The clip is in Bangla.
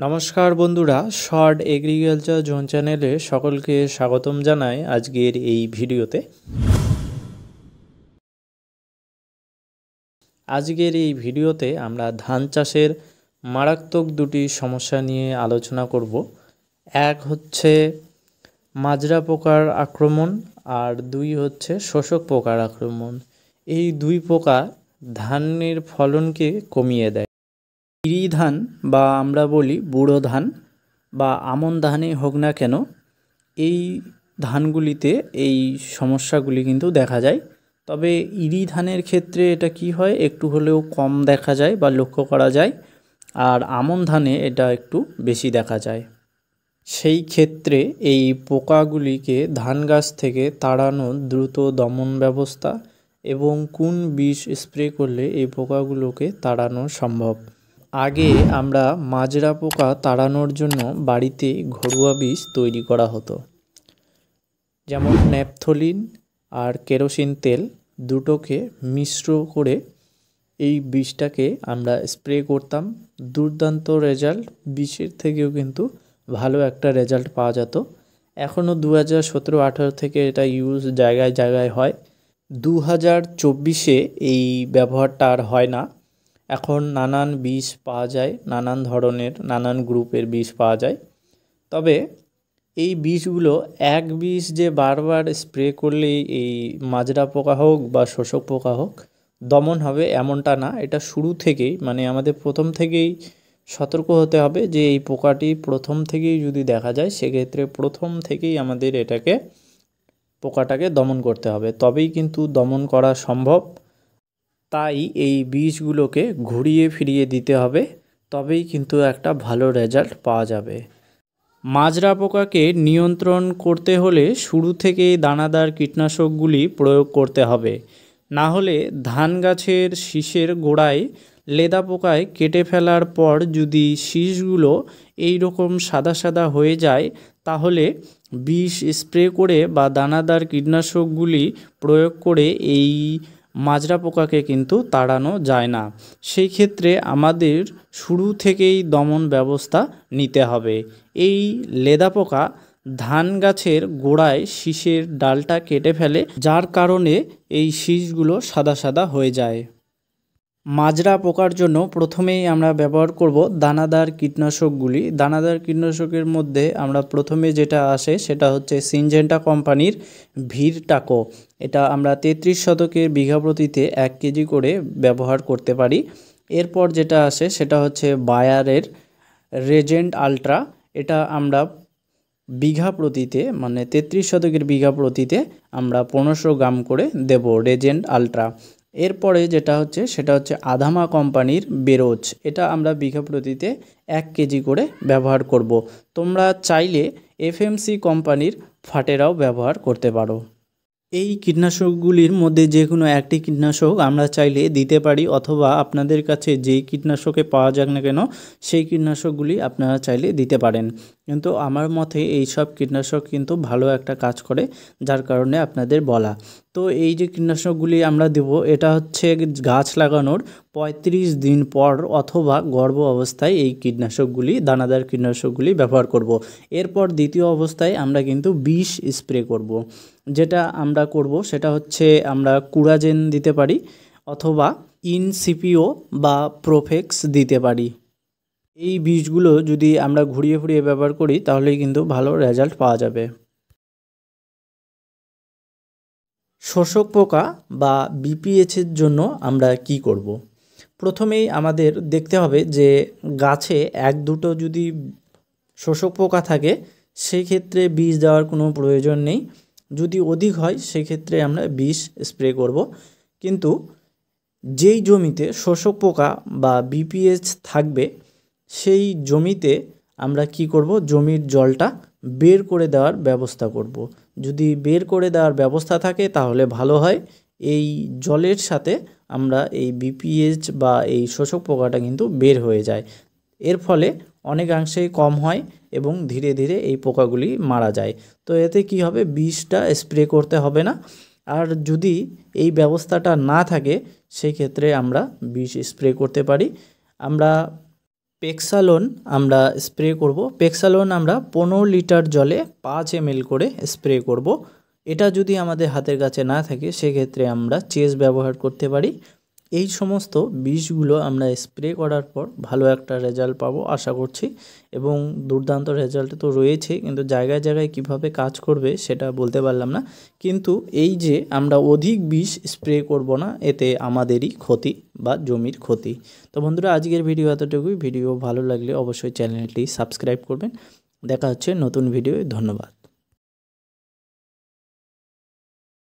নমস্কার বন্ধুরা, শর্ট এগ্রিকালচার জোন চ্যানেলে সকলকে স্বাগতম জানাই। আজকের এই ভিডিওতে আমরা ধান চাষের মারাত্মক দুটি সমস্যা নিয়ে আলোচনা করব। এক হচ্ছে মাজরা পোকার আক্রমণ আর দুই হচ্ছে শোষক পোকার আক্রমণ। এই দুই পোকা ধানের ফলনকে কমিয়ে দেয়। ইরি ধান বা আমরা বলি বুড়ো ধান বা আমন ধানই হোক না কেন, এই ধানগুলিতে এই সমস্যাগুলি কিন্তু দেখা যায়। তবে ইরি ধানের ক্ষেত্রে এটা কি হয়, একটু হলেও কম দেখা যায় বা লক্ষ্য করা যায়, আর আমন ধানে এটা একটু বেশি দেখা যায়। সেই ক্ষেত্রে এই পোকাগুলিকে ধান গাছ থেকে তাড়ানোর দ্রুত দমন ব্যবস্থা এবং কোন বিষ স্প্রে করলে এই পোকাগুলোকে তাড়ানো সম্ভব। আগে আমরা মাজরা পোকা তাড়ানোর জন্য বাড়িতে ঘরোয়া বিষ তৈরি করা হতো, যেমন ন্যাপথলিন আর কেরোসিন তেল দুটোকে মিশ্র করে এই বিষটাকে আমরা স্প্রে করতাম। দুর্দান্ত রেজাল্ট, বিষের থেকেও কিন্তু ভালো একটা রেজাল্ট পাওয়া যেত। এখনও 2017-18 থেকে এটা ইউজ জায়গায় জায়গায় হয়। 2024-এ এই ব্যবহারটা আর হয় না। এখন নানান বিষ পাওয়া যায়, নানান ধরনের নানান গ্রুপের বিষ পাওয়া যায়। তবে এই বিষগুলো এক বিষ যে বারবার স্প্রে করলেই এই মাজরা পোকা হোক বা শোষক পোকা হোক দমন হবে এমনটা না। এটা শুরু থেকেই, মানে আমাদের প্রথম থেকেই সতর্ক হতে হবে যে এই পোকাটি প্রথম থেকেই যদি দেখা যায়, সেক্ষেত্রে প্রথম থেকেই আমাদের পোকাটাকে দমন করতে হবে, তবেই কিন্তু দমন করা সম্ভব। তাই এই বীজগুলোকে ঘুরিয়ে ফিরিয়ে দিতে হবে, তবেই কিন্তু একটা ভালো রেজাল্ট পাওয়া যাবে। মাজরা পোকাকে নিয়ন্ত্রণ করতে হলে শুরু থেকেই দানাদার কীটনাশকগুলি প্রয়োগ করতে হবে। না হলে ধান গাছের শীষের গোড়ায় লেদা পোকায় কেটে ফেলার পর যদি শীষগুলো এই রকম সাদা সাদা হয়ে যায়, তাহলে বিষ স্প্রে করে বা দানাদার কীটনাশকগুলি প্রয়োগ করে এই মাজরা পোকাকে কিন্তু তাড়ানো যায় না। সেই ক্ষেত্রে আমাদের শুরু থেকেই দমন ব্যবস্থা নিতে হবে। এই লেদা পোকা ধান গাছের গোড়ায় শীষের ডালটা কেটে ফেলে, যার কারণে এই শীষগুলো সাদা সাদা হয়ে যায়। মাজরা পোকার জন্য প্রথমেই আমরা ব্যবহার করব দানাদার কীটনাশকগুলি। দানাদার কীটনাশকের মধ্যে আমরা প্রথমে যেটা আসে সেটা হচ্ছে সিনজেন্টা কোম্পানির ভিরটাকো। এটা আমরা 33 শতকের বিঘা প্রতিতে 1 কেজি করে ব্যবহার করতে পারি। এরপর যেটা আসে সেটা হচ্ছে বায়ারের রেজেন্ট আলট্রা। এটা আমরা বিঘা প্রতিতে, মানে 33 শতকের বিঘা প্রতিতে আমরা 1500 গ্রাম করে দেব রেজেন্ট আলট্রা। এরপরে যেটা হচ্ছে সেটা হচ্ছে আধামা কোম্পানির বেরোজ। এটা আমরা বিঘা প্রতিতে 1 কেজি করে ব্যবহার করব। তোমরা চাইলে এফএমসি কোম্পানির ফাটেরাও ব্যবহার করতে পারো। এই কীটনাশকগুলির মধ্যে যে কোনো একটি কীটনাশক আমরা চাইলে দিতে পারি, অথবা আপনাদের কাছে যেই কীটনাশকে পাওয়া যাক না কেন সেই কীটনাশকগুলি আপনারা চাইলে দিতে পারেন। কিন্তু আমার মতে এই সব কীটনাশক কিন্তু ভালো একটা কাজ করে, যার কারণে আপনাদের বলা। তো এই যে কীটনাশকগুলি আমরা দেব, এটা হচ্ছে গাছ লাগানোর 35 দিন পর অথবা গর্ভ অবস্থায় এই কীটনাশকগুলি, দানাদার কীটনাশকগুলি ব্যবহার করব। এরপর দ্বিতীয় অবস্থায় আমরা কিন্তু বিষ স্প্রে করব। যেটা আমরা করব সেটা হচ্ছে আমরা কুরাজেন দিতে পারি, অথবা ইনসিপিও বা প্রোফেক্স দিতে পারি। এই বীজগুলো যদি আমরা ঘুরিয়ে ফিরিয়ে ব্যবহার করি তাহলেই কিন্তু ভালো রেজাল্ট পাওয়া যাবে। শোষক পোকা বা বিপিএইচের জন্য আমরা কি করব? প্রথমেই আমাদের দেখতে হবে যে গাছে 1-2টো যদি শোষক পোকা থাকে সেই ক্ষেত্রে বিষ দেওয়ার কোনো প্রয়োজন নেই। যদি অধিক হয় সেক্ষেত্রে আমরা বিষ স্প্রে করব। কিন্তু যেই জমিতে শোষক পোকা বা বিপিএইচ থাকবে সেই জমিতে আমরা কি করব, জমির জলটা বের করে দেওয়ার ব্যবস্থা করব। যদি বের করে দেওয়ার ব্যবস্থা থাকে তাহলে ভালো হয়। এই জলের সাথে আমরা এই বিপিএইচ বা এই শোষক পোকাটা কিন্তু বের হয়ে যায়। এর ফলে অনেকাংশেই কম হয় এবং ধীরে ধীরে এই পোকাগুলি মারা যায়। তো এতে কি হবে, বিষটা স্প্রে করতে হবে না। আর যদি এই ব্যবস্থাটা না থাকে সেই ক্ষেত্রে আমরা বিষ স্প্রে করতে পারি। আমরা পেক্সালোন আমরা স্প্রে করব। পেক্সালোন আমরা 15 লিটার জলে 5 ml করে স্প্রে করব। এটা যদি আমাদের হাতের কাছে না থাকে সেক্ষেত্রে আমরা চেস ব্যবহার করতে পারি। এই সমস্ত বিষগুলো আমরা স্প্রে করার পর ভালো একটা রেজাল্ট পাবো আশা করছি, এবং দুর্দান্ত রেজাল্ট তো রয়েছে, কিন্তু জায়গায় জায়গায় কিভাবে কাজ করবে সেটা বলতে পারলাম না। কিন্তু এই যে আমরা অধিক বিষ স্প্রে করব না, এতে আমাদেরই ক্ষতি বা জমির ক্ষতি। তো বন্ধুরা, আজকের ভিডিও এতটুকুই। ভিডিও ভালো লাগলে অবশ্যই চ্যানেলটি সাবস্ক্রাইব করবেন। দেখা হচ্ছে নতুন ভিডিও। ধন্যবাদ।